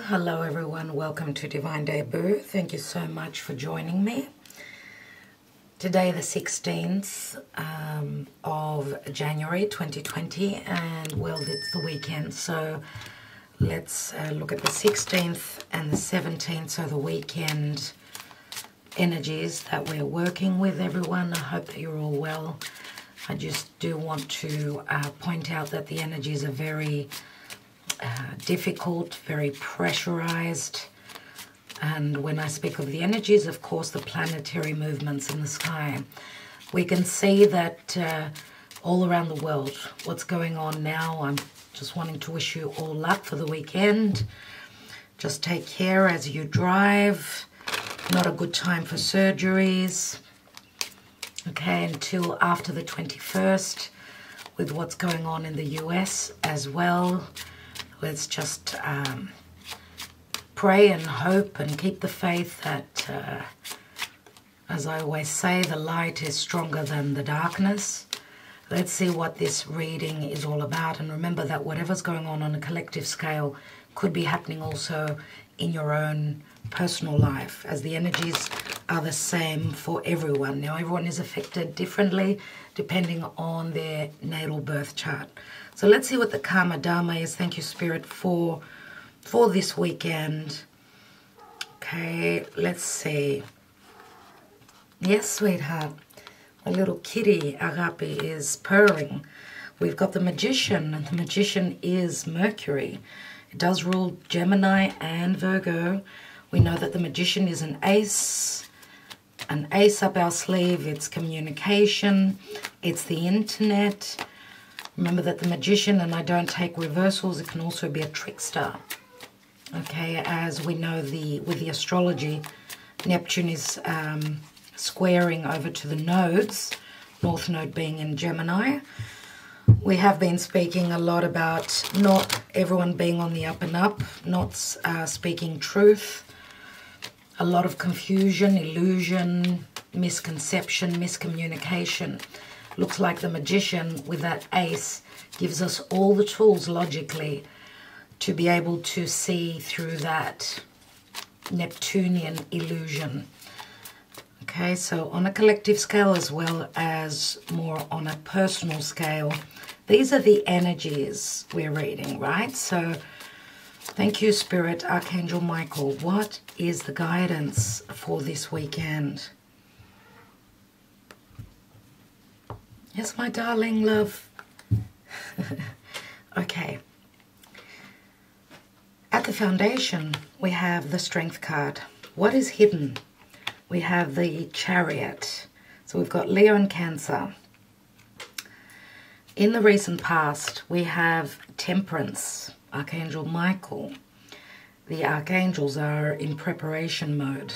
Hello everyone, welcome to Divine Debut. Thank you so much for joining me. Today the 16th of January 2020, and well, it's the weekend, so let's look at the 16th and the 17th, so the weekend energies that we're working with, everyone. I hope that you're all well. I just do want to point out that the energies are very difficult, very pressurized. And when I speak of the energies, of course, the planetary movements in the sky, we can see that all around the world, what's going on now. I'm just wanting to wish you all luck for the weekend. Just take care as you drive. Not a good time for surgeries. Okay, until after the 21st, with what's going on in the US as well. Let's just pray and hope and keep the faith that, as I always say, the light is stronger than the darkness. Let's see what this reading is all about. And remember that whatever's going on a collective scale could be happening also in your own personal life, as the energies are the same for everyone. Now, everyone is affected differently depending on their natal birth chart. So let's see what the Karma Dharma is. Thank you, Spirit, for this weekend. Okay, let's see. Yes, sweetheart. My little kitty, Agape, is purring. We've got the Magician, and the Magician is Mercury. It does rule Gemini and Virgo. We know that the Magician is an ace up our sleeve. It's communication. It's the internet. Remember that the Magician, and I don't take reversals, it can also be a trickster. Okay, as we know, with the astrology, Neptune is squaring over to the nodes, North Node being in Gemini. We have been speaking a lot about not everyone being on the up and up, not speaking truth, a lot of confusion, illusion, misconception, miscommunication. Looks like the Magician with that ace gives us all the tools logically to be able to see through that Neptunian illusion. Okay, so on a collective scale as well as more on a personal scale, these are the energies we're reading, right? So thank you, Spirit, Archangel Michael. What is the guidance for this weekend? Yes, my darling love. Okay. At the foundation, we have the Strength card. What is hidden? We have the Chariot. So we've got Leo and Cancer. In the recent past, we have Temperance, Archangel Michael. The archangels are in preparation mode.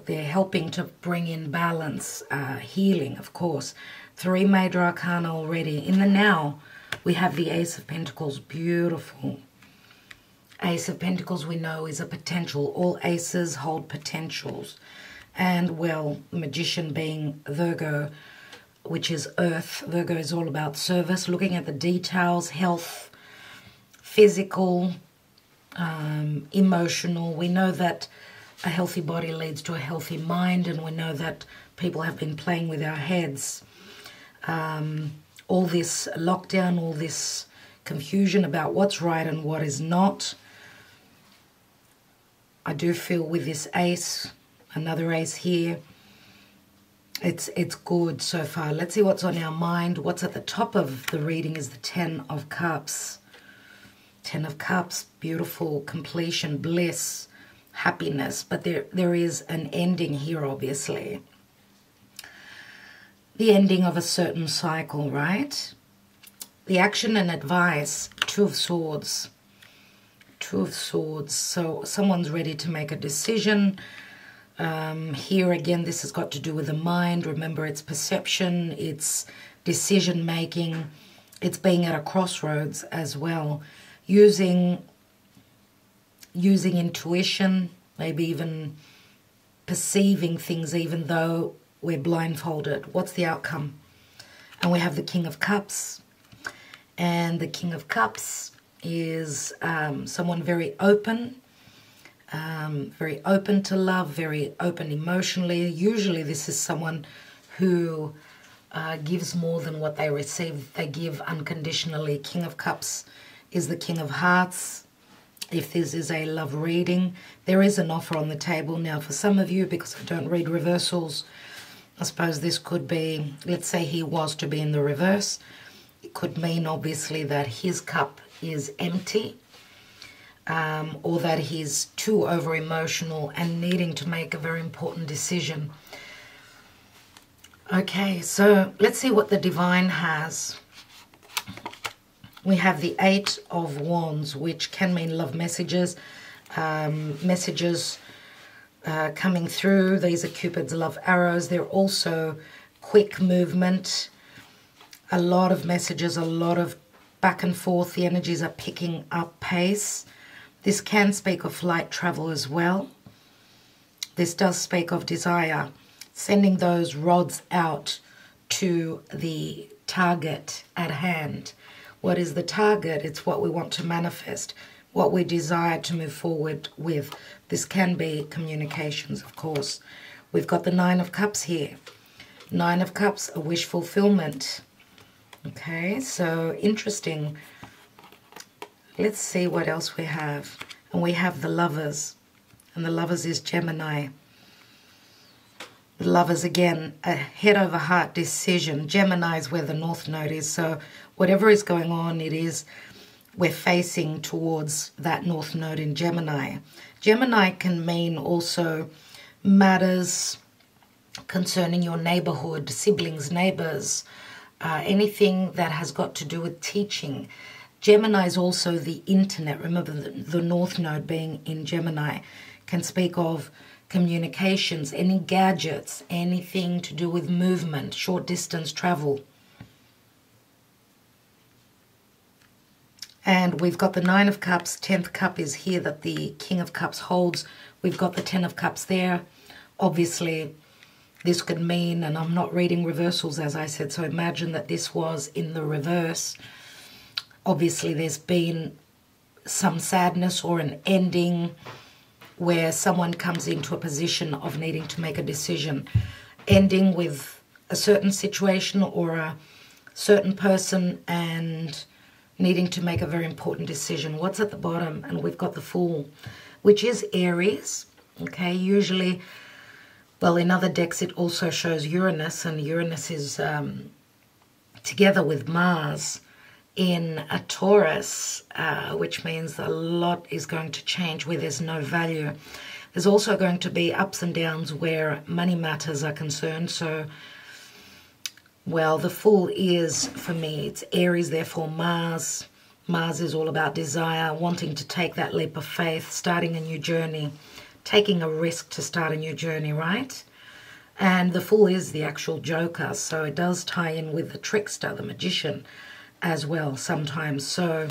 They're helping to bring in balance, healing, of course. 3 major arcana already. In the now, we have the Ace of Pentacles. Beautiful. Ace of Pentacles, we know, is a potential. All aces hold potentials. And, well, Magician being Virgo, which is Earth. Virgo is all about service, looking at the details, health, physical, emotional. We know that a healthy body leads to a healthy mind, and we know that people have been playing with our heads. All this lockdown, all this confusion about what's right and what is not. I do feel with this ace, another ace here, it's good so far. Let's see what's on our mind. What's at the top of the reading is the 10 of Cups. 10 of Cups, beautiful completion, bliss, happiness. But there is an ending here, obviously. The ending of a certain cycle, right? The action and advice, 2 of Swords. 2 of Swords. So someone's ready to make a decision. Here again, this has got to do with the mind. Remember, it's perception, it's decision making, it's being at a crossroads as well. Using intuition, maybe even perceiving things even though we're blindfolded. What's the outcome? And we have the King of Cups. And the King of Cups is someone very open to love, very open emotionally. Usually this is someone who gives more than what they receive. They give unconditionally. King of Cups is the King of Hearts. If this is a love reading, there is an offer on the table. Now, for some of you, because I don't read reversals, I suppose this could be, let's say he was to be in the reverse. It could mean, obviously, that his cup is empty, or that he's too over-emotional and needing to make a very important decision. Okay, so let's see what the Divine has. We have the Eight of Wands, which can mean love messages, coming through. These are Cupid's love arrows. They're also quick movement, a lot of messages, a lot of back and forth. The energies are picking up pace. This can speak of flight travel as well. This does speak of desire, sending those rods out to the target at hand. What is the target? It's what we want to manifest, what we desire to move forward with. This can be communications, of course. We've got the Nine of Cups here. Nine of Cups, a wish fulfillment. Okay, so interesting. Let's see what else we have. And we have the Lovers. And the Lovers is Gemini. The Lovers, again, a head over heart decision. Gemini is where the North Node is. So whatever is going on, we're facing towards that North Node in Gemini. Gemini can mean also matters concerning your neighborhood, siblings, neighbors, anything that has got to do with teaching. Gemini is also the internet. Remember, the North Node being in Gemini can speak of communications, any gadgets, anything to do with movement, short distance travel. And we've got the Nine of Cups. 10th cup is here that the King of Cups holds. We've got the 10 of Cups there. Obviously, this could mean, and I'm not reading reversals as I said, so imagine that this was in the reverse. Obviously, there's been some sadness or an ending where someone comes into a position of needing to make a decision, ending with a certain situation or a certain person and needing to make a very important decision. What's at the bottom? And we've got the Fool, which is Aries. Okay, usually, well, in other decks it also shows Uranus, and Uranus is together with Mars in a Taurus, which means a lot is going to change where there's no value. There's also going to be ups and downs where money matters are concerned. So, well, the Fool is, for me, it's Aries, therefore Mars. Mars is all about desire, wanting to take that leap of faith, starting a new journey, taking a risk to start a new journey, right? And the Fool is the actual Joker, so it does tie in with the trickster, the magician, as well sometimes. So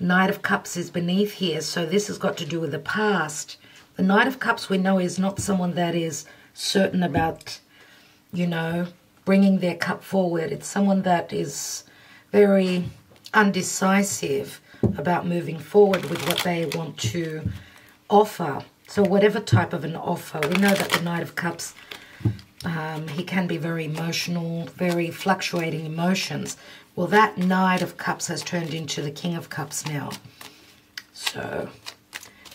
Knight of Cups is beneath here, so this has got to do with the past. The Knight of Cups, we know, is not someone that is certain about, you know, bringing their cup forward. It's someone that is very undecisive about moving forward with what they want to offer. So whatever type of an offer, we know that the Knight of Cups, he can be very emotional, very fluctuating emotions. Well, that Knight of Cups has turned into the King of Cups now. So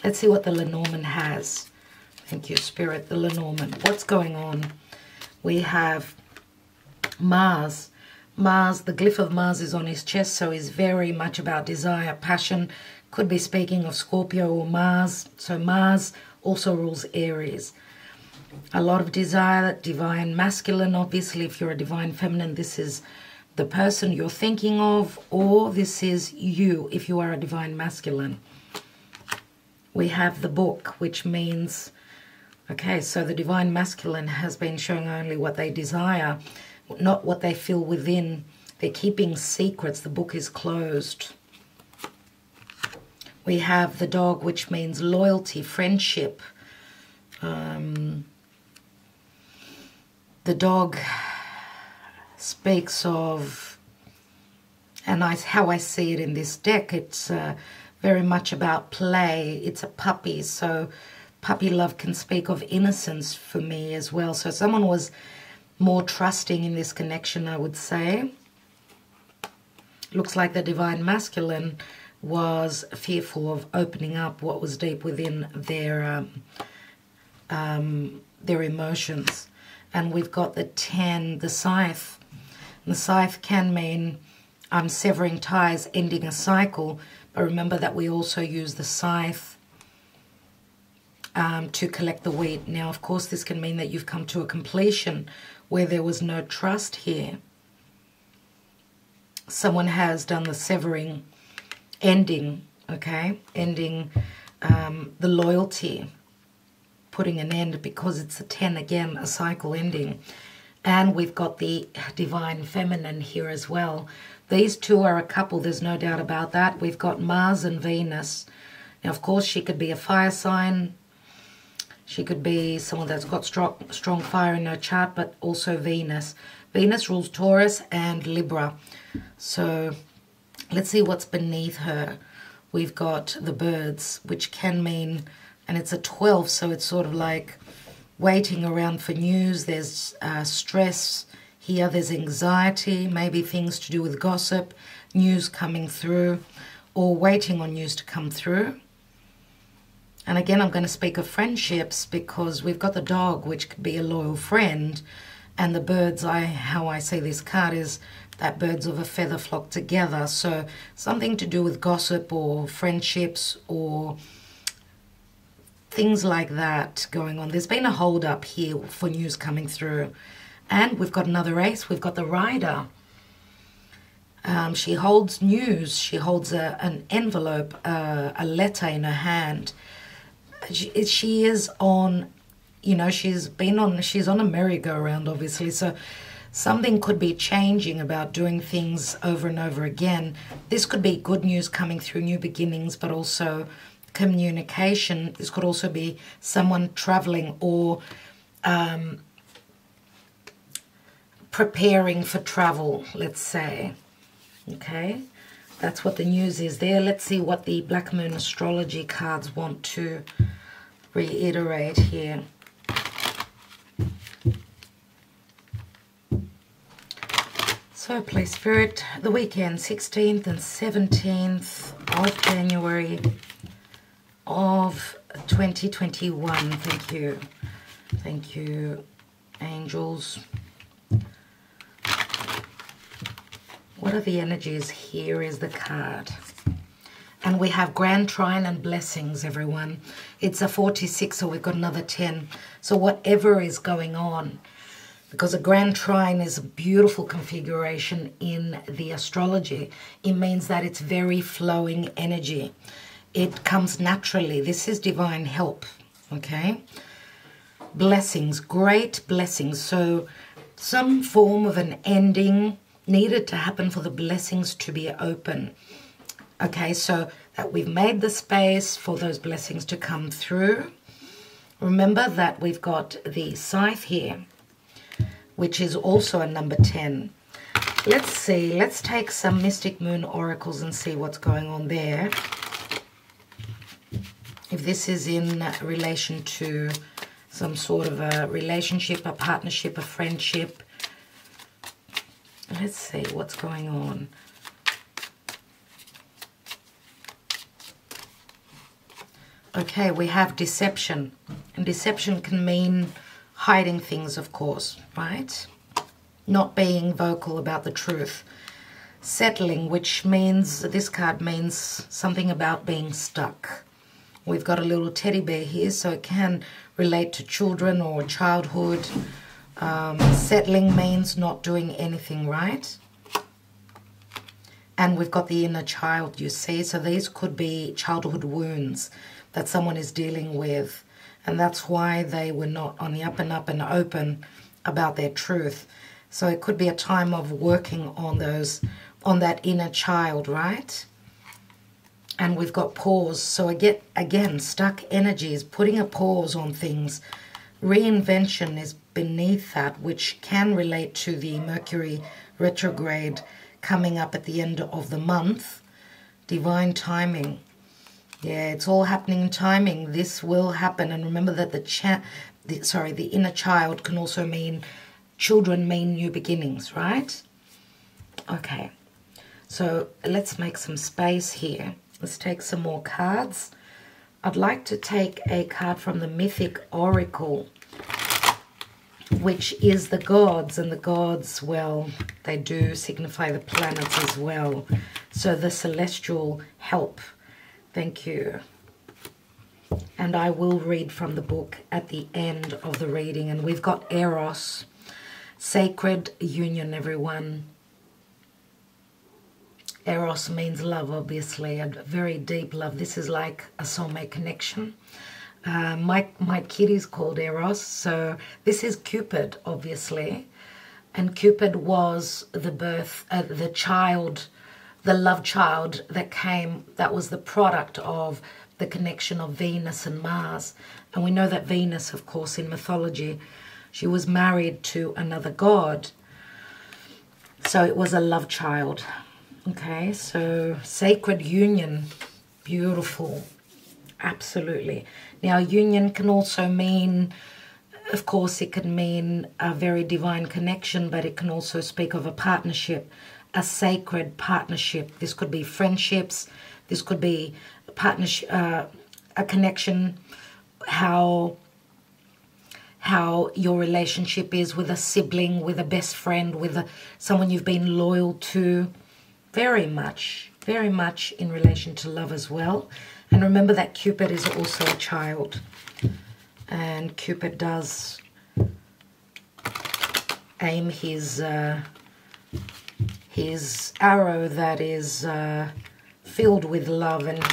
let's see what the Lenormand has. Thank you, Spirit. The Lenormand. What's going on? We have Mars. Mars, the glyph of Mars is on his chest, so he's very much about desire, passion. Could be speaking of Scorpio or Mars. So Mars also rules Aries. A lot of desire, divine masculine. Obviously, if you're a divine feminine, this is the person you're thinking of, or this is you if you are a divine masculine. We have the Book, which means, okay, so the divine masculine has been showing only what they desire, not what they feel within. They're keeping secrets. The book is closed. We have the Dog, which means loyalty, friendship. The Dog speaks of And how I see it in this deck, it's very much about play. It's a puppy, so puppy love can speak of innocence for me as well. So someone was more trusting in this connection, I would say. Looks like the divine masculine was fearful of opening up what was deep within their emotions. And we've got the 10, the scythe. And the scythe can mean I'm severing ties, ending a cycle. But remember that we also use the scythe to collect the wheat. Now, of course, this can mean that you've come to a completion where there was no trust here. Someone has done the severing, ending, okay? Ending the loyalty, putting an end, because it's a 10 again, a cycle ending. And we've got the divine feminine here as well. These two are a couple, there's no doubt about that. We've got Mars and Venus. Now, of course, she could be a fire sign. She could be someone that's got strong fire in her chart, but also Venus. Venus rules Taurus and Libra. So let's see what's beneath her. We've got the birds, which can mean, and it's a 12, so it's sort of like waiting around for news. There's stress here, there's anxiety, maybe things to do with gossip, news coming through, or waiting on news to come through. And again, I'm going to speak of friendships because we've got the dog, which could be a loyal friend, and the birds, how I see this card is that birds of a feather flock together. So something to do with gossip or friendships or things like that going on. There's been a hold up here for news coming through. And we've got another ace. We've got the rider. She holds news. She holds an envelope, a letter in her hand. She is on, you know, she's on a merry-go-round, obviously. So something could be changing about doing things over and over again. This could be good news coming through, new beginnings, but also communication. This could also be someone traveling or preparing for travel, let's say. Okay, that's what the news is there. Let's see what the Black Moon Astrology cards want to reiterate here. So, please, Spirit, the weekend, 16th and 17th of January of 2021. Thank you. Thank you, angels. What are the energies? Here is the card. And we have Grand Trine and Blessings, everyone. It's a 46, so we've got another 10. So whatever is going on, because a Grand Trine is a beautiful configuration in the astrology, it means that it's very flowing energy. It comes naturally. This is divine help, okay? Blessings, great blessings. So some form of an ending needed to happen for the blessings to be open. Okay, so that we've made the space for those blessings to come through. Remember that we've got the scythe here, which is also a number 10. Let's see, let's take some Mystic Moon oracles and see what's going on there. If this is in relation to some sort of a relationship, a partnership, a friendship. Let's see what's going on. Okay, we have deception. And deception can mean hiding things, of course, right? Not being vocal about the truth. Settling, which means, this card means something about being stuck. We've got a little teddy bear here, so it can relate to children or childhood. Settling means not doing anything, right? And we've got the inner child, you see. So these could be childhood wounds that someone is dealing with. And that's why they were not on the up and open about their truth. So it could be a time of working on that inner child, right? And we've got pause. So again, stuck energies, putting a pause on things. Reinvention is beneath that, which can relate to the Mercury retrograde coming up at the end of the month. Divine timing. Yeah, it's all happening in timing. This will happen. And remember that the inner child can also mean, children mean new beginnings, right? Okay, so let's make some space here. Let's take some more cards. I'd like to take a card from the Mythic Oracle, which is the gods. And the gods, well, they do signify the planets as well. So the celestial help. Thank you. And I will read from the book at the end of the reading. And we've got Eros, sacred union, everyone. Eros means love, obviously, a very deep love. This is like a soulmate connection. My kitty's called Eros, so this is Cupid, obviously. And Cupid was the love child that was the product of the connection of Venus and Mars. And we know that Venus, of course, in mythology, she was married to another god. So it was a love child. Okay, so sacred union, beautiful, absolutely. Now, union can also mean, of course, it can mean a very divine connection, but it can also speak of a partnership, a sacred partnership. This could be friendships, this could be a partnership, a connection, how your relationship is with a sibling, with a best friend, with someone you've been loyal to. Very much in relation to love as well. And remember that Cupid is also a child. And Cupid does aim his arrow that is filled with love. And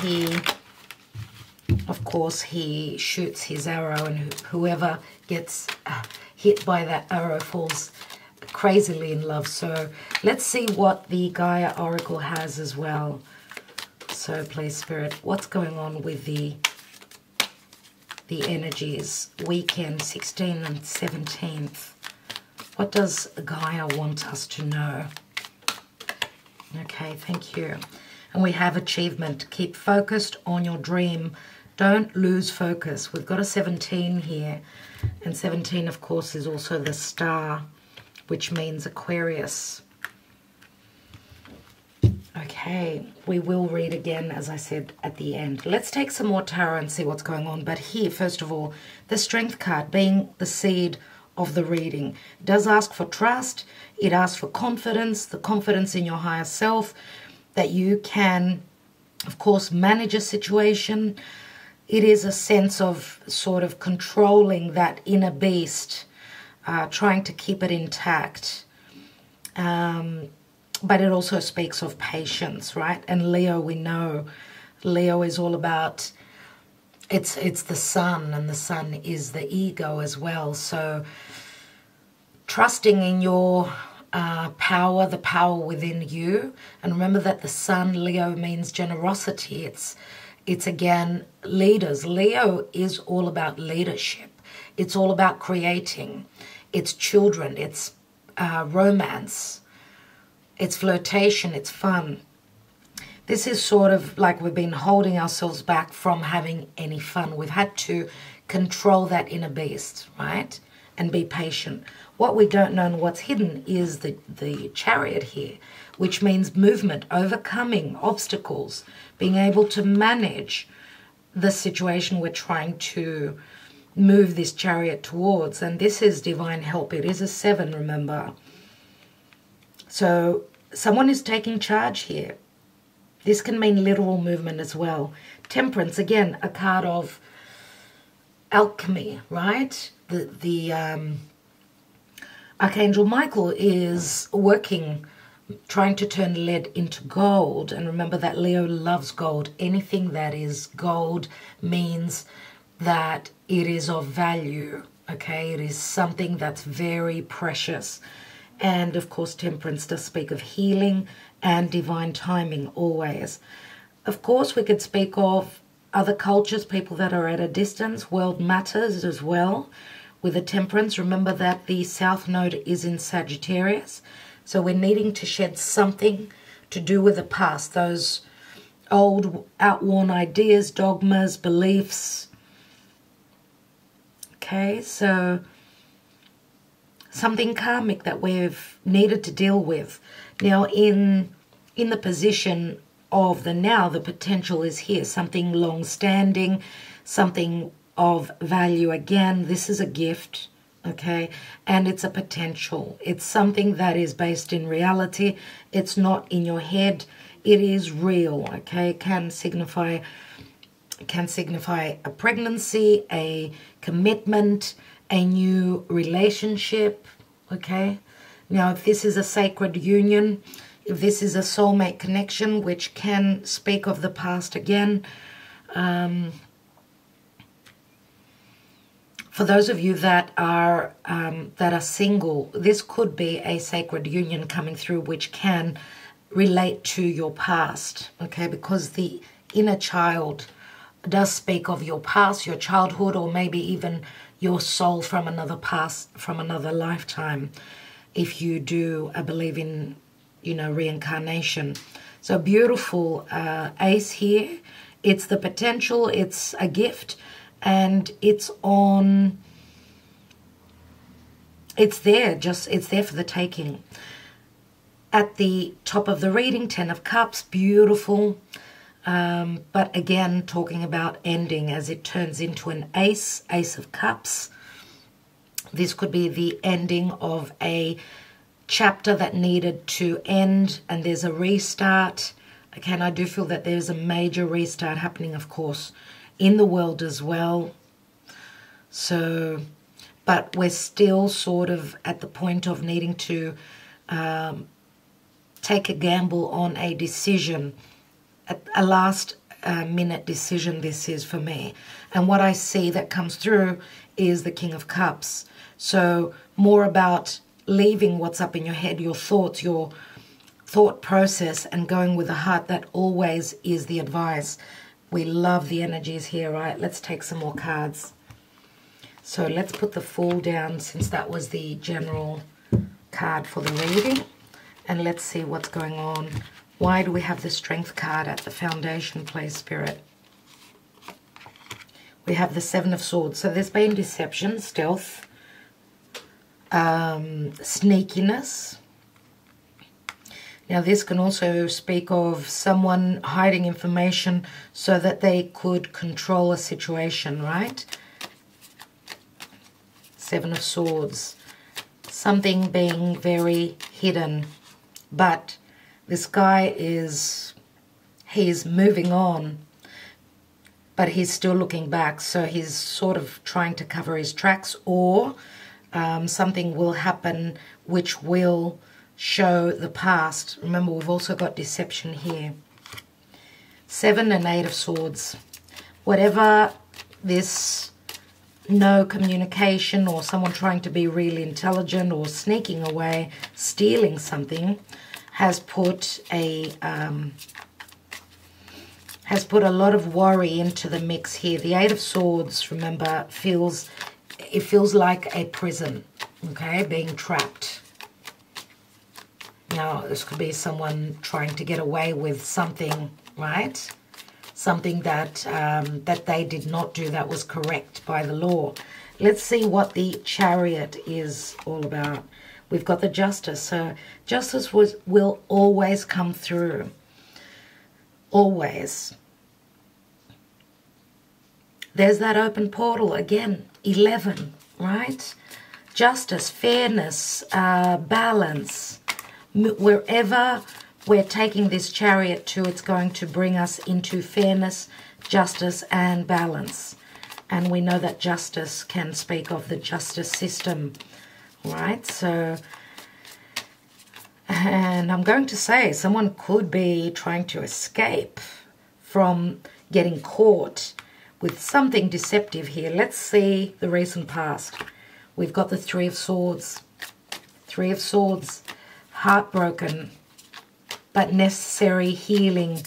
of course, he shoots his arrow. And whoever gets hit by that arrow falls crazily in love. So let's see what the Gaia Oracle has as well. So please, Spirit, what's going on with the energies? Weekend 16th and 17th. What does Gaia want us to know? Okay, thank you. And we have achievement. Keep focused on your dream. Don't lose focus. We've got a 17 here. And 17, of course, is also the star, which means Aquarius. Okay, we will read again, as I said, at the end. Let's take some more tarot and see what's going on. But here, first of all, the Strength card, being the seed of the reading, does ask for trust. It asks for confidence, the confidence in your higher self, that you can, of course, manage a situation. It is a sense of sort of controlling that inner beast, trying to keep it intact. But it also speaks of patience, right? And Leo, we know, Leo is all about, it's the sun, and the sun is the ego as well. So trusting in your power, the power within you. And remember that the sun, Leo, means generosity. It's again, leaders. Leo is all about leadership. It's all about creating. It's children, it's romance, it's flirtation, it's fun. This is sort of like we've been holding ourselves back from having any fun. We've had to control that inner beast, right? And be patient. What we don't know and what's hidden is the Chariot here, which means movement, overcoming obstacles, being able to manage the situation we're trying to move this chariot towards. And this is divine help. It is a 7, remember. So someone is taking charge here. This can mean literal movement as well. Temperance, again, a card of alchemy, right? The Archangel Michael is working, trying to turn lead into gold. And remember that Leo loves gold. Anything that is gold means that it is of value, okay? It is something that's very precious. And, of course, temperance does speak of healing and divine timing always. Of course, we could speak of other cultures, people that are at a distance. World matters as well with the temperance. Remember that the South Node is in Sagittarius. So we're needing to shed something to do with the past, those old outworn ideas, dogmas, beliefs. Okay, so something karmic that we've needed to deal with. Now in the position of the now, the potential is here, something long-standing, something of value. Again, this is a gift, okay, and it's a potential. It's something that is based in reality. It's not in your head. It is real, okay. It can signify a pregnancy, a commitment, a new relationship, okay. Now if this is a sacred union, if this is a soulmate connection, which can speak of the past again, for those of you that are single, this could be a sacred union coming through, which can relate to your past, okay, because the inner child does speak of your past, your childhood, or maybe even your soul from another past, from another lifetime, if you do believe in, you know, reincarnation. So beautiful ace here. It's the potential, it's a gift, and it's there, it's there for the taking. At the top of the reading, 10 of Cups, beautiful. But again, talking about ending as it turns into an ace of Cups. This could be the ending of a chapter that needed to end, and there's a restart. Okay, and I do feel that there's a major restart happening, of course, in the world as well. So, but we're still sort of at the point of needing to take a gamble on a decision, a last minute decision this is for me. And what I see that comes through is the King of Cups. So more about leaving what's up in your head, your thoughts, your thought process, and going with the heart. That always is the advice. We love the energies here, right? Let's take some more cards. So let's put the Fool down, since that was the general card for the reading. And let's see what's going on. Why do we have the Strength card at the foundation, please, Spirit? We have the Seven of Swords. So there's been deception, stealth, sneakiness. Now this can also speak of someone hiding information so that they could control a situation, right? Seven of Swords. Something being very hidden. But this guy he's moving on, but he's still looking back. So he's sort of trying to cover his tracks, or something will happen which will show the past. Remember, we've also got deception here. 7 and 8 of Swords. Whatever this no communication, or someone trying to be really intelligent, or sneaking away, stealing something, has put a lot of worry into the mix here. The 8 of Swords, remember, feels like a prison, okay, being trapped. Now, this could be someone trying to get away with something, right? Something that that they did not do that was correct by the law. Let's see what the Chariot is all about. We've got the Justice. So justice will always come through. Always. There's that open portal again. 11, right? Justice, fairness, balance. Wherever we're taking this Chariot to, it's going to bring us into fairness, justice, and balance. And we know that justice can speak of the justice system, right? So, and I'm going to say someone could be trying to escape from getting caught with something deceptive here. Let's see the recent past. We've got the 3 of Swords. 3 of Swords, heartbroken, but necessary healing.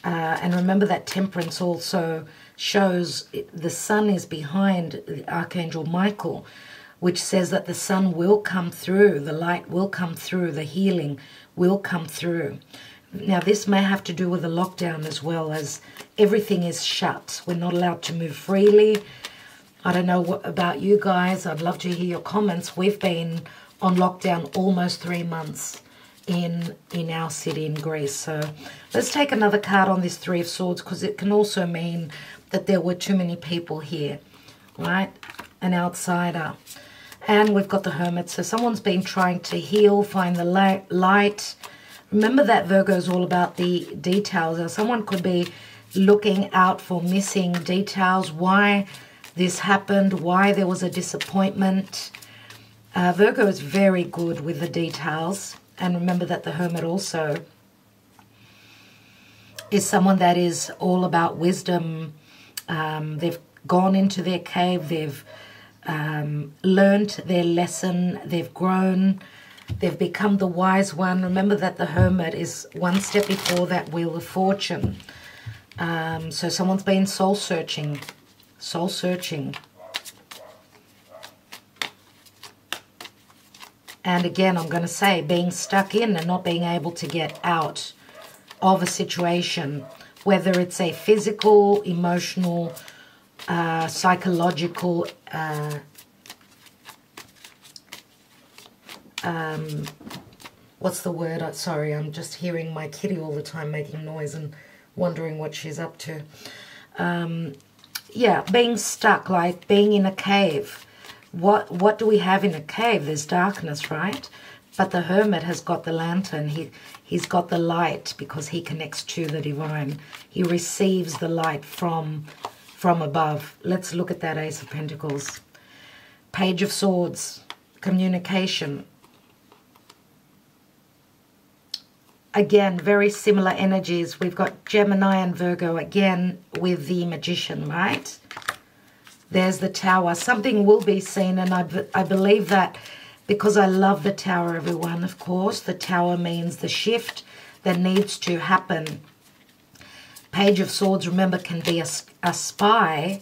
And remember that Temperance also shows the sun is behind the Archangel Michael. which says that the sun will come through, the light will come through, the healing will come through. Now, this may have to do with the lockdown as well, as everything is shut. We're not allowed to move freely. I don't know what about you guys. I'd love to hear your comments. We've been on lockdown almost 3 months in our city in Greece. So let's take another card on this Three of Swords, because it can also mean that there were too many people here, right? An outsider. And we've got the Hermit. So someone's been trying to heal, find the light. Remember that Virgo is all about the details. Or someone could be looking out for missing details, why this happened, why there was a disappointment. Virgo is very good with the details. And remember that the Hermit also is someone that is all about wisdom. They've gone into their cave, they've learned their lesson, they've grown, they've become the wise one. Remember that the Hermit is one step before that Wheel of Fortune. So someone's been soul searching. And again, I'm going to say, being stuck in and not being able to get out of a situation, whether it's a physical, emotional, psychological, what's the word? Sorry, I'm just hearing my kitty all the time making noise and wondering what she's up to. Yeah, being stuck, like being in a cave. What do we have in a cave? There's darkness, right? But the Hermit has got the lantern. He's got the light because he connects to the divine. He receives the light from above. Let's look at that Ace of Pentacles. Page of Swords, communication. Again, very similar energies. We've got Gemini and Virgo again with the Magician, right? There's the Tower. Something will be seen, and I believe that because I love the Tower, everyone, of course. The Tower means the shift that needs to happen. Page of Swords, remember, can be a spy,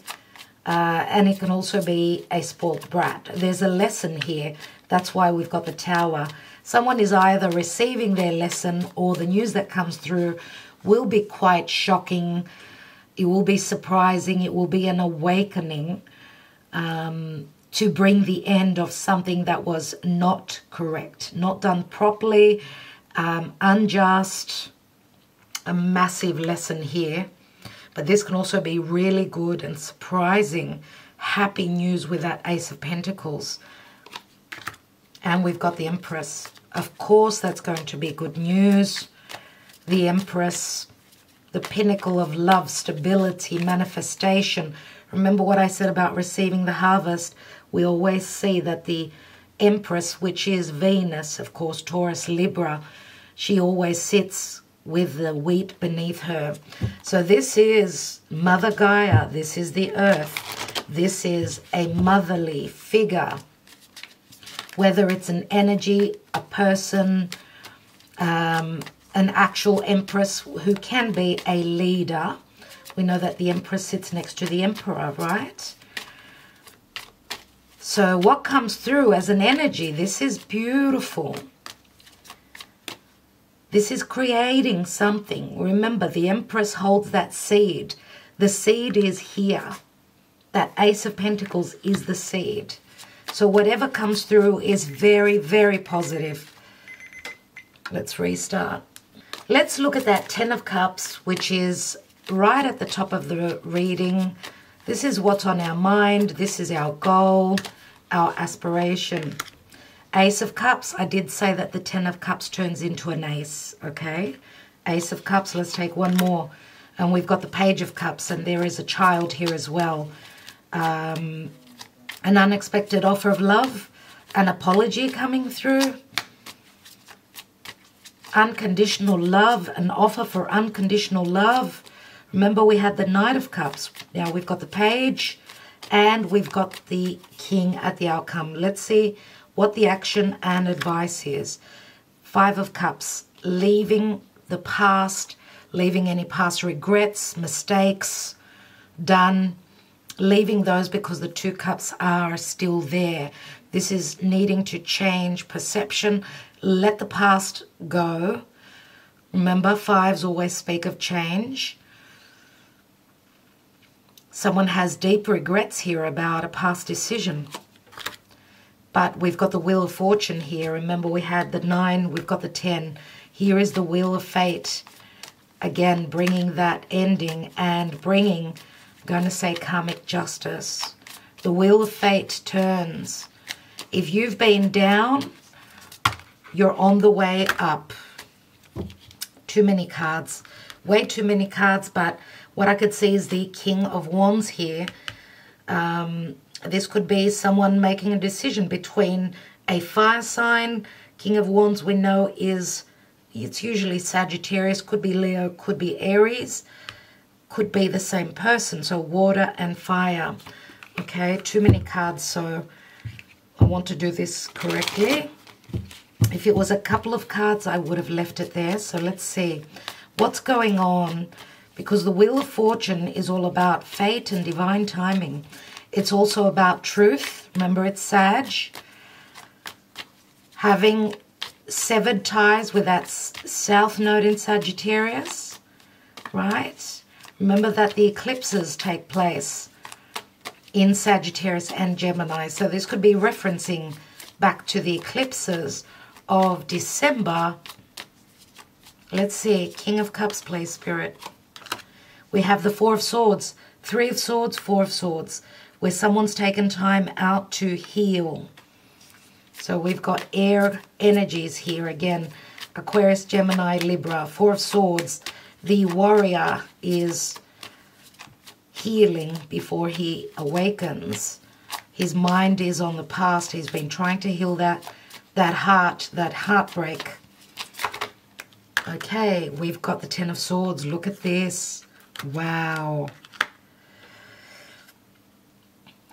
and it can also be a spoilt brat. There's a lesson here. That's why we've got the Tower. Someone is either receiving their lesson, or the news that comes through will be quite shocking. It will be surprising. It will be an awakening to bring the end of something that was not correct, not done properly, unjust. A massive lesson here. But this can also be really good and surprising, happy news with that Ace of Pentacles. And we've got the Empress. Of course, that's going to be good news. The Empress, the pinnacle of love, stability, manifestation. Remember what I said about receiving the harvest? We always see that the Empress, which is Venus, of course, Taurus, Libra, she always sits with the wheat beneath her. So this is Mother Gaia. This is the earth. This is a motherly figure. Whether it's an energy, a person, an actual Empress who can be a leader. We know that the Empress sits next to the Emperor, right? So what comes through as an energy, this is beautiful. This is creating something. Remember, the Empress holds that seed. The seed is here. That Ace of Pentacles is the seed. So whatever comes through is very, very positive. Let's restart. Let's look at that Ten of Cups, which is right at the top of the reading. This is what's on our mind. This is our goal, our aspiration. Ace of Cups, I did say that the Ten of Cups turns into an ace, okay? Ace of Cups, let's take one more. And we've got the Page of Cups, and there is a child here as well. An unexpected offer of love, an apology coming through. Unconditional love, an offer for unconditional love. Remember, we had the Knight of Cups. Now we've got the Page, and we've got the King at the outcome. Let's see what the action and advice is. Five of Cups, leaving the past, leaving any past regrets, mistakes done, leaving those because the Two Cups are still there. This is needing to change perception. Let the past go. Remember, fives always speak of change. Someone has deep regrets here about a past decision. But we've got the Wheel of Fortune here. Remember, we had the 9, we've got the 10. Here is the Wheel of Fate. Again, bringing that ending and bringing, I'm going to say, karmic justice. The Wheel of Fate turns. If you've been down, you're on the way up. Too many cards. Way too many cards, but what I could see is the King of Wands here. This could be someone making a decision between a fire sign. King of Wands we know is, it's usually Sagittarius, could be Leo, could be Aries, could be the same person. So water and fire. Okay, too many cards, so I want to do this correctly. If it was a couple of cards, I would have left it there. So let's see what's going on, because the Wheel of Fortune is all about fate and divine timing. It's also about truth. Remember, it's Sag. Having severed ties with that South Node in Sagittarius, right? Remember that the eclipses take place in Sagittarius and Gemini. So this could be referencing back to the eclipses of December. Let's see, King of Cups, please, Spirit. We have the Four of Swords, Three of Swords, Four of Swords, where someone's taken time out to heal. So we've got air energies here again. Aquarius, Gemini, Libra, Four of Swords. The warrior is healing before he awakens. His mind is on the past. He's been trying to heal that heartbreak. Okay, we've got the Ten of Swords. Look at this. Wow.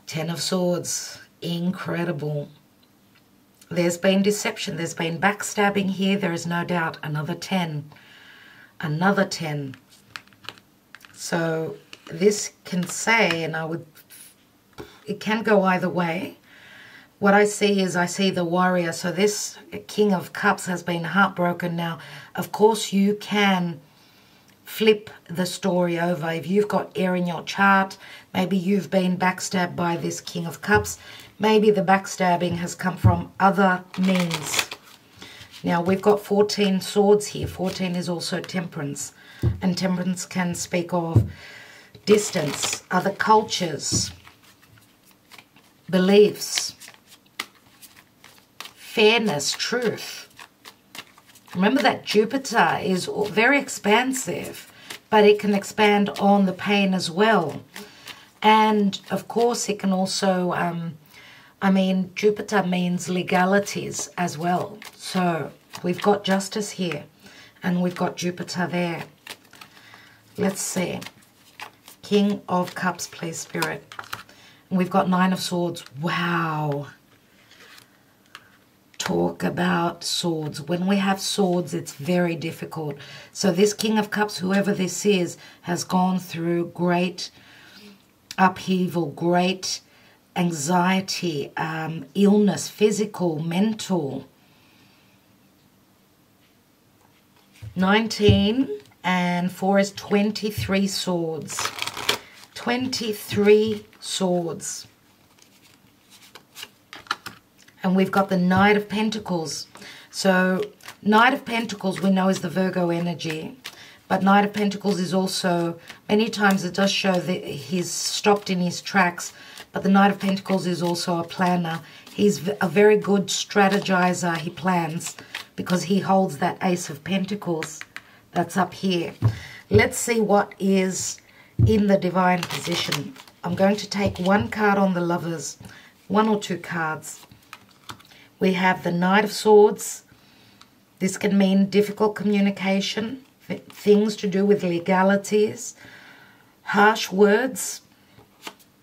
Ten of Swords. Incredible. There's been deception. There's been backstabbing here. There is no doubt. Another 10. Another 10. So this can say, and it can go either way. What I see is, I see the warrior. So this King of Cups has been heartbroken now. Of course, you can flip the story over. If you've got air in your chart, maybe you've been backstabbed by this King of Cups. Maybe the backstabbing has come from other means. Now, we've got 14 swords here. 14 is also temperance. And temperance can speak of distance, other cultures, beliefs, fairness, truth. Remember that Jupiter is very expansive, but it can expand on the pain as well. And, of course, it can also, Jupiter means legalities as well. So we've got justice here, and we've got Jupiter there. Let's see. King of Cups, please, Spirit. And we've got Nine of Swords. Wow. Talk about swords. When we have swords, it's very difficult. So this King of Cups, whoever this is, has gone through great upheaval, great anxiety, illness, physical, mental. 19 and 4 is 23 swords. 23 swords. And we've got the Knight of Pentacles. So Knight of Pentacles we know is the Virgo energy. But Knight of Pentacles is also, many times it does show that he's stopped in his tracks. But the Knight of Pentacles is also a planner. He's a very good strategizer. He plans because he holds that Ace of Pentacles that's up here. Let's see what is in the divine position. I'm going to take one card on the Lovers, one or two cards. We have the Knight of Swords. This can mean difficult communication, things to do with legalities, harsh words,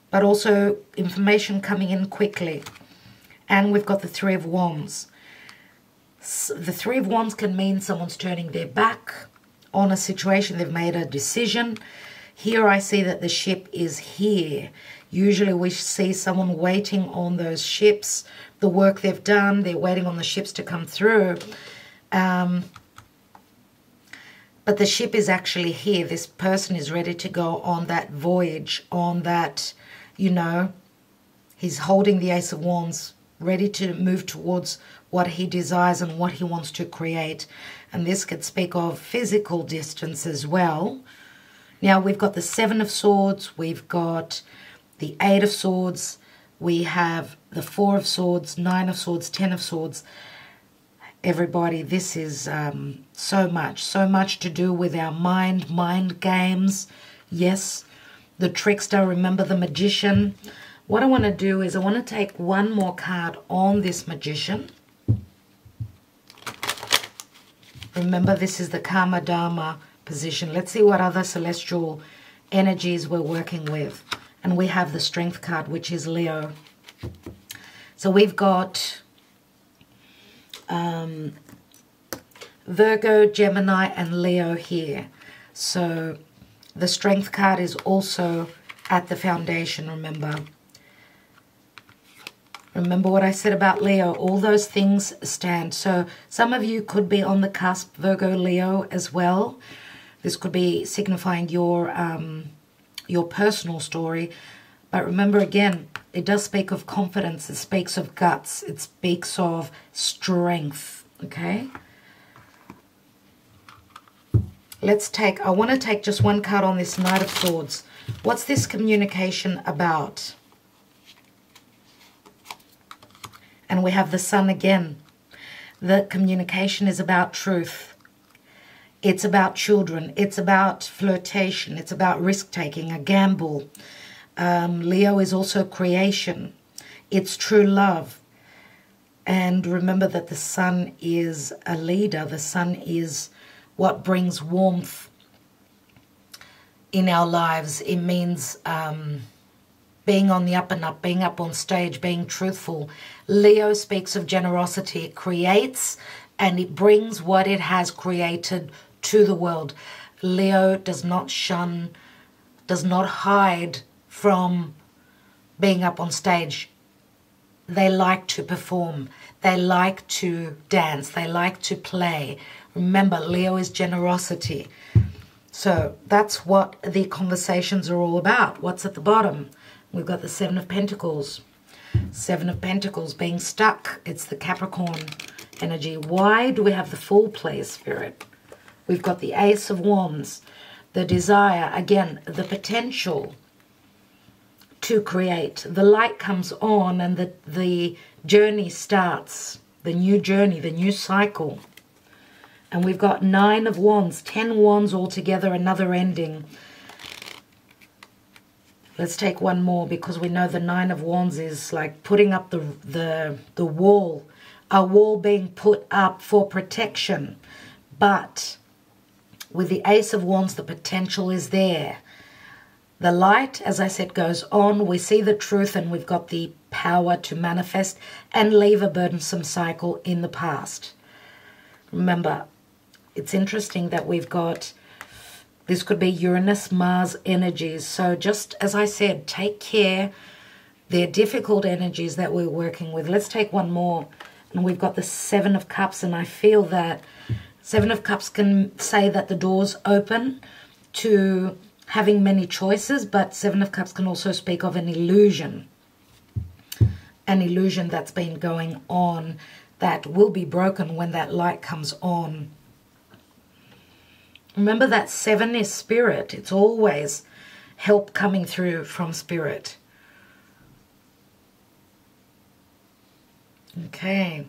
but also information coming in quickly. And we've got the Three of Wands. The Three of Wands can mean someone's turning their back on a situation. They've made a decision. Here I see that the ship is here. Usually we see someone waiting on those ships, the work they've done, they're waiting on the ships to come through. But the ship is actually here. This person is ready to go on that voyage, on that, you know, he's holding the Ace of Wands, ready to move towards what he desires and what he wants to create. And this could speak of physical distance as well. Now we've got the Seven of Swords, we've got the Eight of Swords, we have the Four of Swords, Nine of Swords, Ten of Swords. Everybody, this is so much to do with our mind games. Yes, the trickster, remember the magician. What I want to do is I want to take one more card on this magician. Remember, this is the Karma Dharma position. Let's see what other celestial energies we're working with. And we have the Strength card, which is Leo. So we've got Virgo, Gemini, and Leo here. So the Strength card is also at the foundation, remember. Remember what I said about Leo, all those things stand. So some of you could be on the cusp, Virgo, Leo as well. This could be signifying your personal story. But remember again, it does speak of confidence. It speaks of guts. It speaks of strength, okay? I want to take just one card on this Knight of Swords. What's this communication about? And we have the Sun again. The communication is about truth. It's about children. It's about flirtation. It's about risk-taking, a gamble. Leo is also creation. It's true love. And remember that the Sun is a leader. The Sun is what brings warmth in our lives. It means being on the up and up, being up on stage, being truthful. Leo speaks of generosity. It creates and it brings what it has created to the world. Leo does not shun, does not hide from being up on stage. They like to perform. They like to dance. They like to play. Remember, Leo is generosity. So that's what the conversations are all about. What's at the bottom? We've got the Seven of Pentacles. Seven of Pentacles being stuck. It's the Capricorn energy. Why do we have the Fool, please, Spirit? We've got the Ace of Wands. The desire, again, the potential to create. The light comes on and the journey starts. The new journey, the new cycle. And we've got 9 of Wands, 10 Wands altogether, another ending. Let's take one more because we know the 9 of Wands is like putting up the wall. A wall being put up for protection. But with the Ace of Wands, the potential is there. The light, as I said, goes on. We see the truth and we've got the power to manifest and leave a burdensome cycle in the past. Remember, it's interesting that we've got, this could be Uranus, Mars energies. So just as I said, take care. They're difficult energies that we're working with. Let's take one more. And we've got the Seven of Cups. And I feel that Seven of Cups can say that the door's open to having many choices. But Seven of Cups can also speak of an illusion. An illusion that's been going on that will be broken when that light comes on. Remember that 7 is spirit. It's always help coming through from spirit. Okay.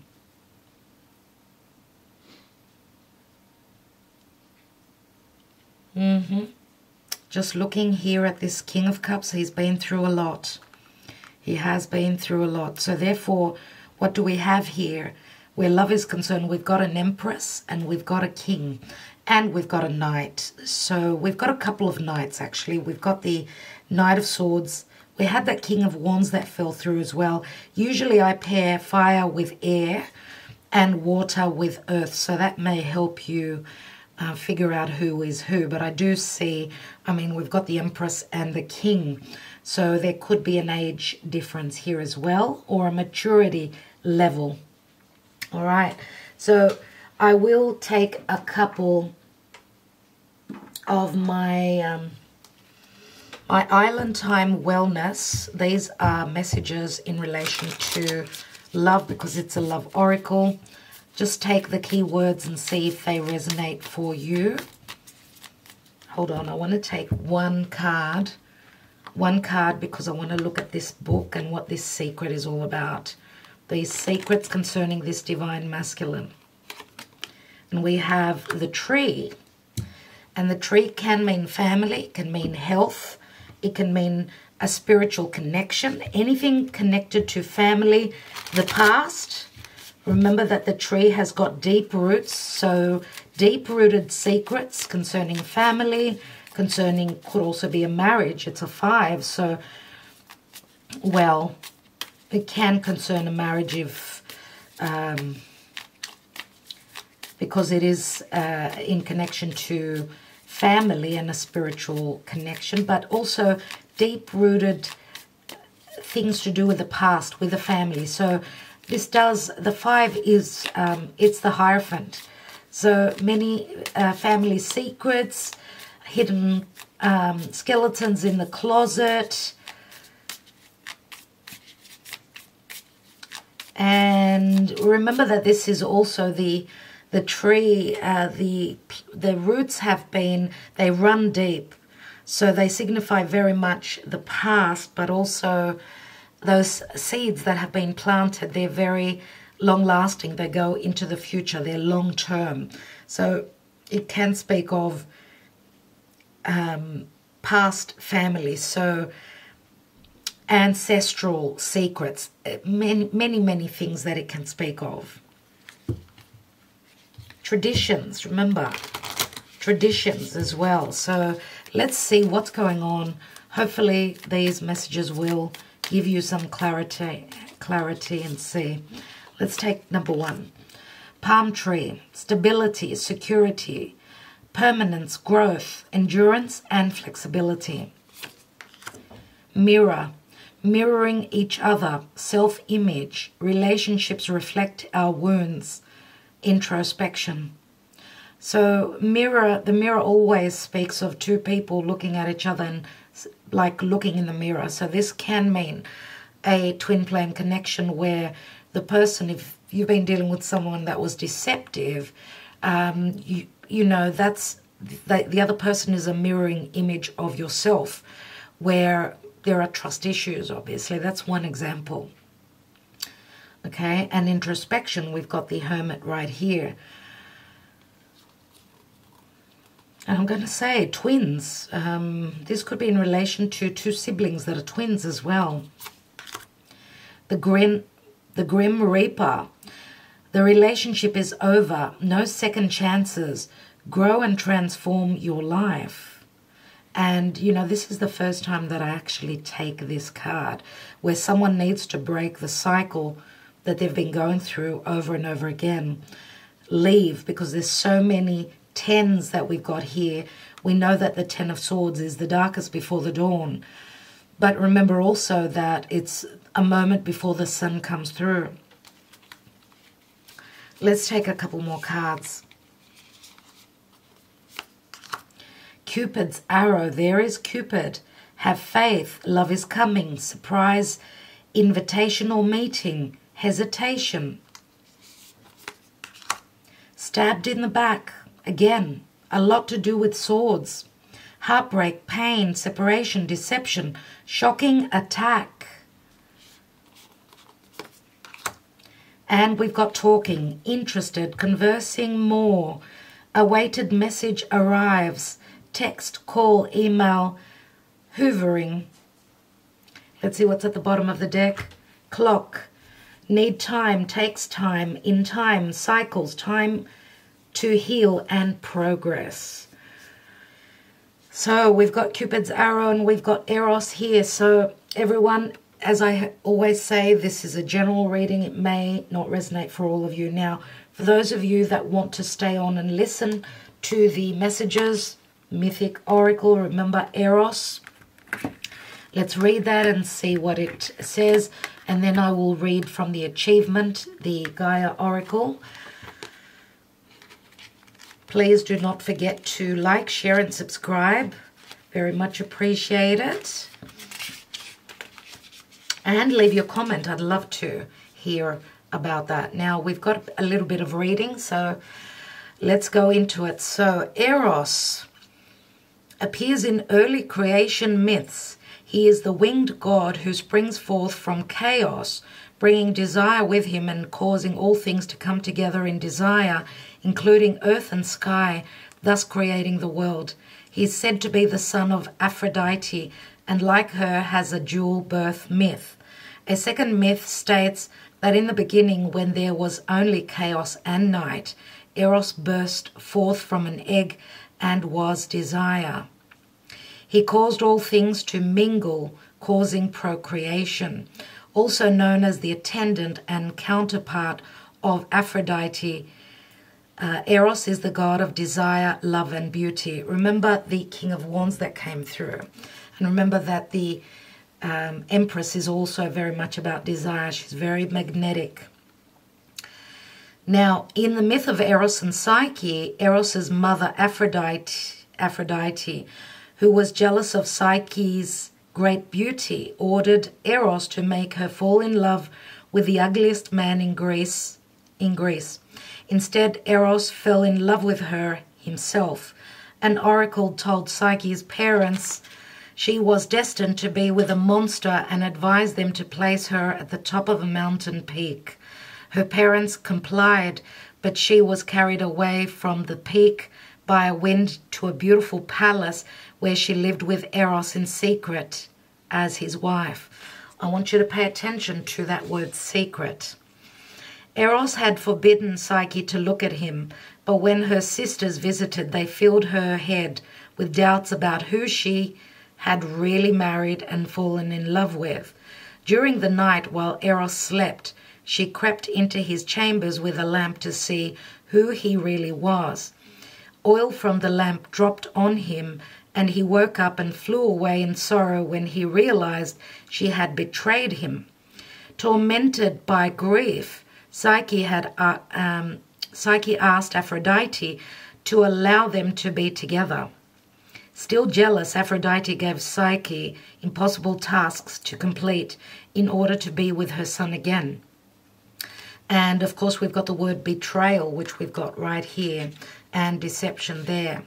Just looking here at this King of Cups, he's been through a lot. He has been through a lot. So therefore, what do we have here? Where love is concerned, we've got an Empress and we've got a King. And we've got a Knight. So we've got a couple of Knights, actually. We've got the Knight of Swords. We had that King of Wands that fell through as well. Usually I pair fire with air and water with earth. So that may help you figure out who is who. But I do see, I mean, we've got the Empress and the King. So there could be an age difference here as well, or a maturity level. All right. So I will take a couple of my my Island Time Wellness. These are messages in relation to love, because it's a love oracle. Just take the keywords and see if they resonate for you. Hold on, I want to take one card. One card because I want to look at this book and what this secret is all about. These secrets concerning this divine masculine. And we have the tree. And the tree can mean family, it can mean health, it can mean a spiritual connection, anything connected to family, the past. Remember that the tree has got deep roots, so deep-rooted secrets concerning family, concerning, could also be a marriage. It's a 5, so, well, it can concern a marriage if, because it is in connection to family and a spiritual connection, but also deep-rooted things to do with the past, with the family. So this does, the 5 is, it's the Hierophant. So many family secrets, hidden skeletons in the closet. And remember that this is also the tree, the roots have been, they run deep. So they signify very much the past, but also those seeds that have been planted, they're very long-lasting. They go into the future. They're long-term. So it can speak of past family. So ancestral secrets, many things that it can speak of. Traditions, remember, traditions as well. So let's see what's going on. Hopefully these messages will give you some clarity and see. Let's take number 1. Palm tree, stability, security, permanence, growth, endurance, and flexibility. Mirror, mirroring each other, self-image, relationships reflect our wounds, introspection. So the mirror always speaks of two people looking at each other and like looking in the mirror. So this can mean a twin flame connection where the person, if you've been dealing with someone that was deceptive, you know, that's the other person is a mirroring image of yourself, where there are trust issues, obviously. That's one example. Okay, and introspection, we've got the Hermit right here. And I'm going to say twins. This could be in relation to two siblings that are twins as well. The Grim Reaper. The relationship is over. No second chances. Grow and transform your life. And, you know, this is the first time that I actually take this card, where someone needs to break the cycle that they've been going through over and over again. Leave, because there's so many 10s that we've got here. We know that the 10 of Swords is the darkest before the dawn. But remember also that it's a moment before the sun comes through. Let's take a couple more cards. Cupid's arrow. There is Cupid. Have faith. Love is coming. Surprise. Invitational meeting. Hesitation. Stabbed in the back. Again, a lot to do with swords. Heartbreak, pain, separation, deception, shocking attack. And we've got talking, interested, conversing more. Awaited message arrives. Text, call, email, hoovering. Let's see what's at the bottom of the deck. Clock. Need time, takes time, in time, cycles, time to heal and progress. So we've got Cupid's arrow and we've got Eros here. So everyone, as I always say, this is a general reading. It may not resonate for all of you. Now, for those of you that want to stay on and listen to the messages, mythic oracle, remember Eros. Let's read that and see what it says, and then I will read from the achievement, the Gaia oracle. Please do not forget to like, share, and subscribe. Very much appreciated. And leave your comment. I'd love to hear about that. Now, we've got a little bit of reading, so let's go into it. So, Eros appears in early creation myths. He is the winged god who springs forth from chaos, bringing desire with him and causing all things to come together in desire, including earth and sky, thus creating the world. He is said to be the son of Aphrodite, and like her has a dual birth myth. A second myth states that in the beginning, when there was only chaos and night, Eros burst forth from an egg and was desire. He caused all things to mingle, causing procreation. Also known as the attendant and counterpart of Aphrodite, Eros is the god of desire, love, and beauty. Remember the King of Wands that came through. And remember that the Empress is also very much about desire. She's very magnetic. Now, in the myth of Eros and Psyche, Eros's mother, Aphrodite, who was jealous of Psyche's great beauty, ordered Eros to make her fall in love with the ugliest man in Greece. Instead, Eros fell in love with her himself. An oracle told Psyche's parents she was destined to be with a monster and advised them to place her at the top of a mountain peak. Her parents complied, but she was carried away from the peak by a wind to a beautiful palace where she lived with Eros in secret as his wife. I want you to pay attention to that word secret. Eros had forbidden Psyche to look at him, but when her sisters visited, they filled her head with doubts about who she had really married and fallen in love with. During the night, while Eros slept, she crept into his chambers with a lamp to see who he really was. Oil from the lamp dropped on him, and he woke up and flew away in sorrow when he realized she had betrayed him. Tormented by grief, Psyche asked Aphrodite to allow them to be together. Still jealous, Aphrodite gave Psyche impossible tasks to complete in order to be with her son again. And of course, we've got the word betrayal, which we've got right here, and deception there.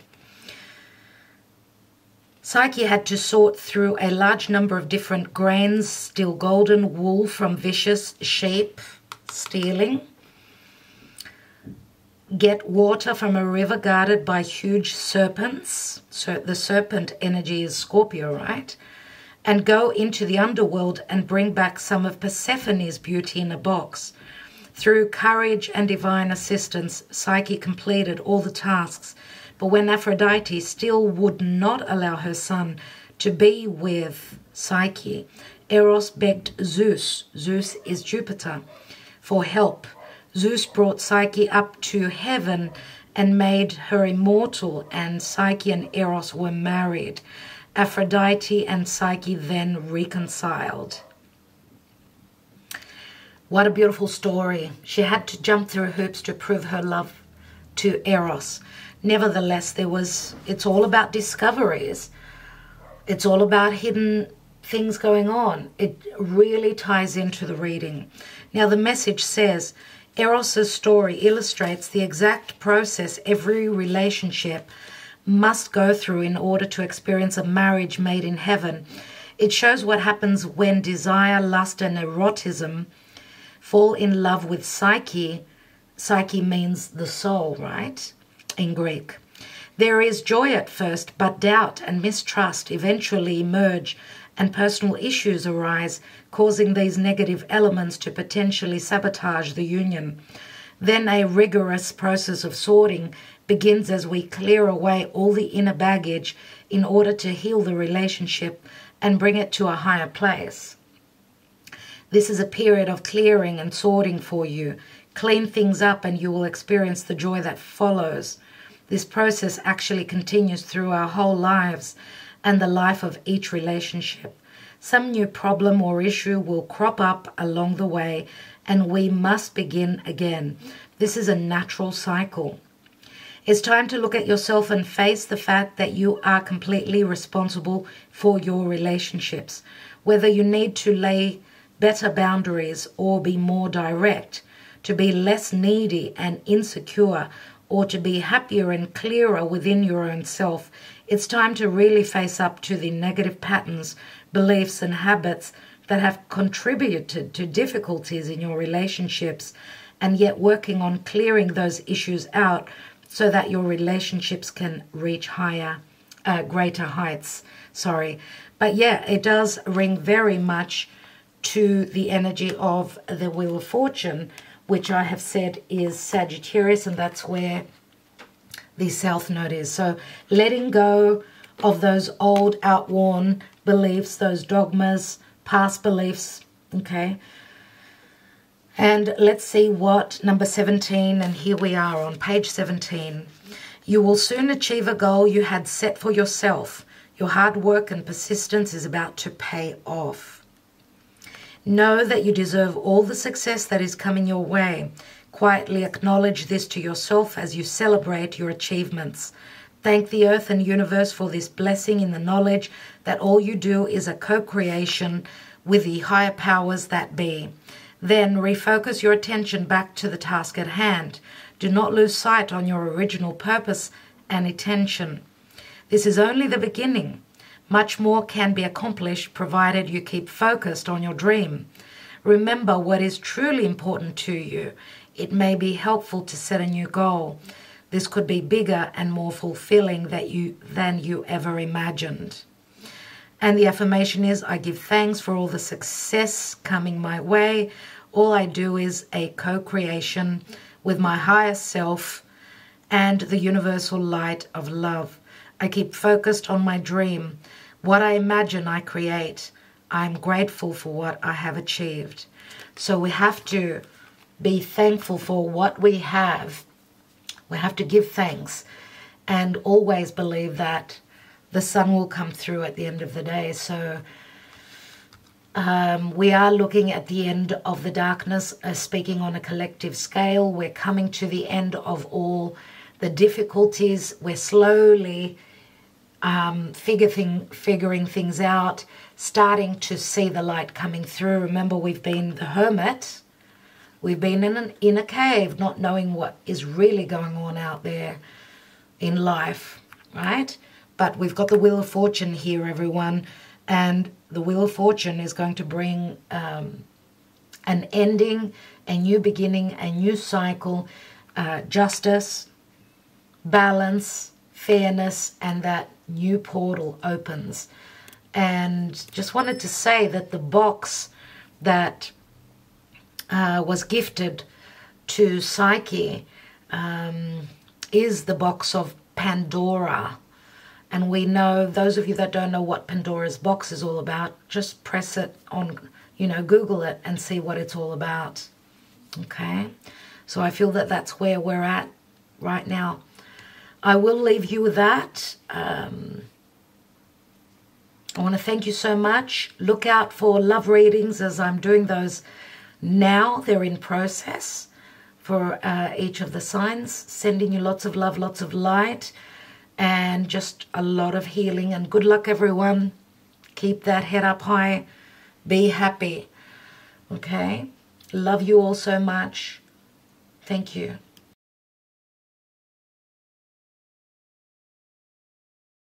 Psyche had to sort through a large number of different grains, steal golden wool from vicious sheep, stealing, get water from a river guarded by huge serpents. So the serpent energy is Scorpio, right? And go into the underworld and bring back some of Persephone's beauty in a box. Through courage and divine assistance, Psyche completed all the tasks. But when Aphrodite still would not allow her son to be with Psyche, Eros begged Zeus is Jupiter, for help. Zeus brought Psyche up to heaven and made her immortal, and Psyche and Eros were married. Aphrodite and Psyche then reconciled. What a beautiful story. She had to jump through hoops to prove her love to Eros. Nevertheless, it's all about discoveries. It's all about hidden things going on. It really ties into the reading. Now, the message says, Eros' story illustrates the exact process every relationship must go through in order to experience a marriage made in heaven. It shows what happens when desire, lust, and erotism fall in love with Psyche. Psyche means the soul, right? In Greek. There is joy at first, but doubt and mistrust eventually emerge, and personal issues arise, causing these negative elements to potentially sabotage the union. Then a rigorous process of sorting begins as we clear away all the inner baggage in order to heal the relationship and bring it to a higher place. This is a period of clearing and sorting for you. Clean things up and you will experience the joy that follows. This process actually continues through our whole lives and the life of each relationship. Some new problem or issue will crop up along the way, and we must begin again. This is a natural cycle. It's time to look at yourself and face the fact that you are completely responsible for your relationships. Whether you need to lay better boundaries or be more direct, to be less needy and insecure, or to be happier and clearer within your own self, it's time to really face up to the negative patterns, beliefs, and habits that have contributed to difficulties in your relationships, and yet working on clearing those issues out so that your relationships can reach greater heights. But yeah, it does ring very much to the energy of the Wheel of Fortune, which I have said is Sagittarius, and that's where the South Node is. So letting go of those old, outworn beliefs, those dogmas, past beliefs, okay? And let's see what number 17, and here we are on page 17. You will soon achieve a goal you had set for yourself. Your hard work and persistence is about to pay off. Know that you deserve all the success that is coming your way. Quietly acknowledge this to yourself as you celebrate your achievements. Thank the earth and universe for this blessing in the knowledge that all you do is a co-creation with the higher powers that be. Then refocus your attention back to the task at hand. Do not lose sight on your original purpose and intention. This is only the beginning. Much more can be accomplished provided you keep focused on your dream. Remember what is truly important to you. It may be helpful to set a new goal. This could be bigger and more fulfilling than you ever imagined. And the affirmation is, I give thanks for all the success coming my way. All I do is a co-creation with my higher self and the universal light of love. I keep focused on my dream. What I imagine, I create. I'm grateful for what I have achieved. So we have to be thankful for what we have. We have to give thanks and always believe that the sun will come through at the end of the day. So we are looking at the end of the darkness, speaking on a collective scale. We're coming to the end of all the difficulties. We're slowly figuring things out, starting to see the light coming through. Remember, we've been the hermit. We've been in a cave, not knowing what is really going on out there in life, right? But we've got the Wheel of Fortune here, everyone, and the Wheel of Fortune is going to bring an ending, a new beginning, a new cycle, justice, balance, fairness, and that new portal opens. And just wanted to say that the box that was gifted to Psyche is the box of Pandora. And we know, those of you that don't know what Pandora's box is all about, just press it on, Google it and see what it's all about. Okay? So I feel that that's where we're at right now. I will leave you with that. I want to thank you so much. Look out for love readings as I'm doing those now. They're in process for each of the signs. Sending you lots of love, lots of light, and just a lot of healing. And good luck, everyone. Keep that head up high. Be happy. Okay? Love you all so much. Thank you.